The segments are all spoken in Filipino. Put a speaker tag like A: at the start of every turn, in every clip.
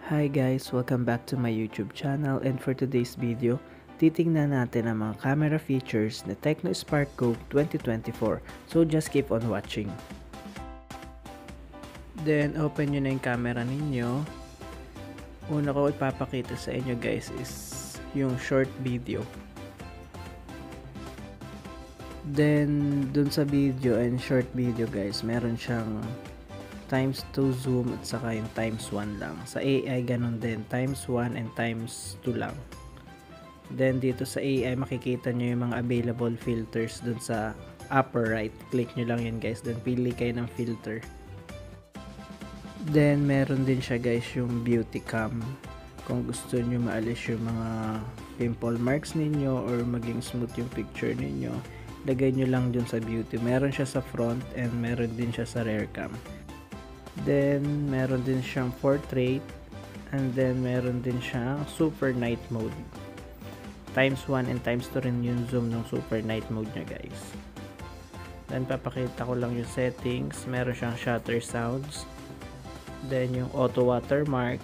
A: Hi guys! Welcome back to my YouTube channel, and for today's video, titingnan natin ang mga camera features ni Tecno Spark Go 2024. So just keep on watching. Then open nyo na yung camera ninyo. Una ko ipapakita sa inyo guys is yung short video. Then dun sa video and short video guys, meron siyang times 2 zoom at saka yung times 1 lang. Sa AI ganun din, times 1 and times 2 lang. Then dito sa AI makikita nyo yung mga available filters dun sa upper right. Click nyo lang yun guys, then pili kayo ng filter. Then meron din siya guys yung beauty cam. Kung gusto nyo maalis yung mga pimple marks ninyo or maging smooth yung picture ninyo, lagay nyo lang dun sa beauty. Meron siya sa front and meron din siya sa rear cam. Then, meron din siyang portrait, and then meron din siyang super night mode. Times 1 and times 2 rin yung zoom ng super night mode niya guys. Then, papakita ko lang yung settings. Meron siyang shutter sounds. Then, yung auto watermark.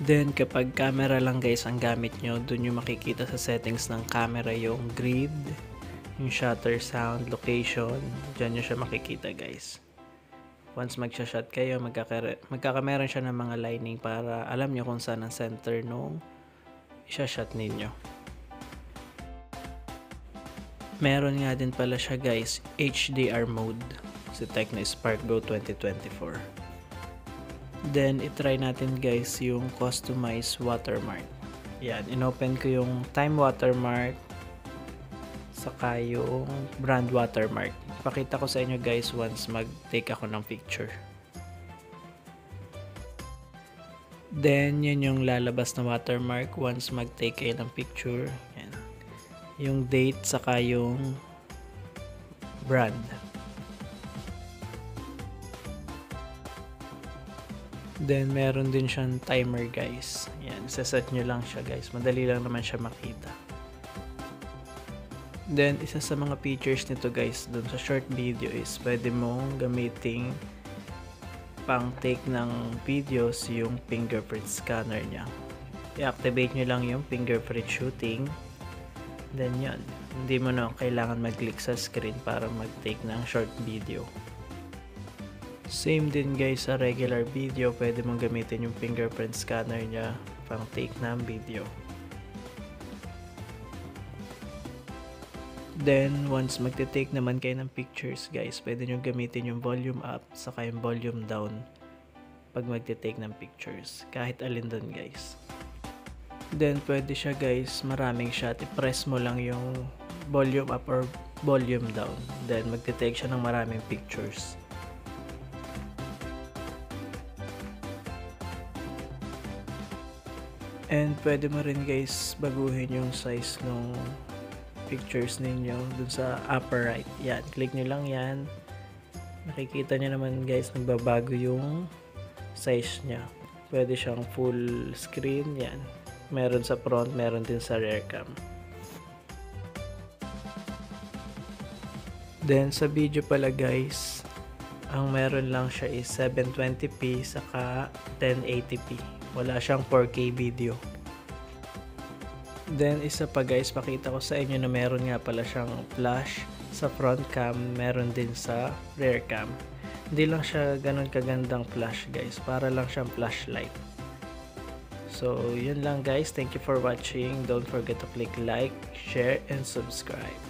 A: Then, kapag camera lang guys ang gamit nyo, dun yung makikita sa settings ng camera yung grid, yung shutter sound, location, dyan nyo siya makikita guys. Once magsha-shot kayo, magkakameron siya ng mga lining para alam nyo kung saan ang center nung isa-shot ninyo. Meron nga din pala siya guys, HDR mode sa Tecno Spark Go 2024. Then, itry natin guys yung customize watermark. Yan, inopen ko yung time watermark saka yung brand watermark. Pakita ko sa inyo guys once mag-take ako ng picture. Then, yun yung lalabas na watermark once mag-take kayo ng picture. Yan. Yung date saka yung brand. Then, meron din siyang timer guys. Yan, saset nyo lang siya guys. Madali lang naman siya makita. Then, isa sa mga features nito guys, dun sa short video is pwede mong gamiting pang take ng videos yung fingerprint scanner niya. I-activate nyo lang yung fingerprint shooting. Then yun, hindi mo na kailangan mag-click sa screen para mag-take ng short video. Same din guys sa regular video, pwede mong gamitin yung fingerprint scanner niya pang take ng video. Then, once magte-take naman kayo ng pictures guys, pwede nyo gamitin yung volume up saka yung volume down pag magte-take ng pictures. Kahit alin doon guys. Then, pwede siya guys, maraming shot. I-press mo lang yung volume up or volume down. Then, magte-take siya ng maraming pictures. And, pwede mo rin guys baguhin yung size ng pictures ninyo dun sa upper right. Yan, click nyo lang yan. Nakikita nyo naman guys, nagbabago yung size nya. Pwede siyang full screen. Yan, meron sa front, meron din sa rear cam. Then sa video pala guys, ang meron lang siya is 720p saka 1080p. Wala siyang 4K video. Then, isa pa guys, pakita ko sa inyo na meron nga pala siyang flash sa front cam, meron din sa rear cam. Hindi lang siya ganun kagandang flash guys, para lang siyang flashlight. So, yun lang guys. Thank you for watching. Don't forget to click like, share, and subscribe.